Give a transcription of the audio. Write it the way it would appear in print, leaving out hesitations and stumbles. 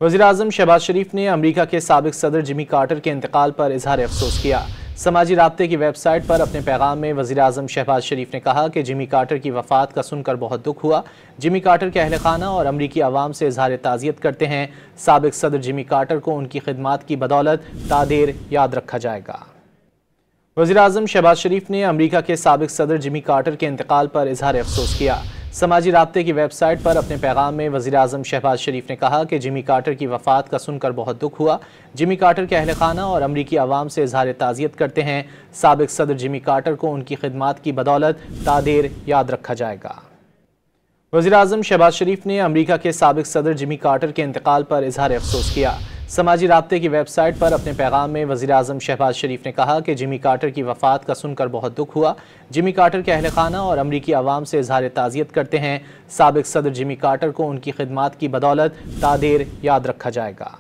वज़ीर-ए-आज़म शहबाज शरीफ ने अमरीका के साबिक सदर जिमी कार्टर के इंतकाल पर इजहार अफसोस किया। समाजी राब्ते की वेबसाइट पर अपने पैगाम में वज़ीर-ए-आज़म शहबाज शरीफ ने कहा कि जिमी कार्टर की वफ़ात का सुनकर बहुत दुख हुआ। जिमी कार्टर के अहल खाना और अमरीकी अवाम से इजहार ताज़ियत करते हैं। साबिक सदर जिमी कार्टर को उनकी खिदमात की बदौलत तादेर याद रखा जाएगा। वज़ीर-ए-आज़म शहबाज शरीफ ने अमरीका के साबिक सदर जिमी कार्टर के इंतकाल पर इजहार अफसोस किया। समाजी राब्ते की वेबसाइट पर अपने पैगाम में वज़ीर-ए-आज़म शहबाज शरीफ ने कहा कि जिमी कार्टर की वफ़ात का सुनकर बहुत दुख हुआ। जिमी कार्टर के अहल खाना और अमरीकी अवाम से इजहार ताज़ियत करते हैं। साबिक सदर जिमी कार्टर को उनकी खिदमात की बदौलत तादेर याद रखा जाएगा। वज़ीर-ए-आज़म शहबाज शरीफ ने अमरीका के साबिक सदर जिमी कार्टर के इंतकाल पर इजहार अफसोस किया। समाजी राब्ते की वेबसाइट पर अपने पैगाम में वज़ीर-ए-आज़म शहबाज शरीफ ने कहा कि जिमी कार्टर की वफ़ात का सुनकर बहुत दुख हुआ। जिमी कार्टर के अहल खाना और अमरीकी अवाम से इजहार ताज़ियत करते हैं। साबिक सदर जिमी कार्टर को उनकी खिदमात की बदौलत तादेर याद रखा जाएगा।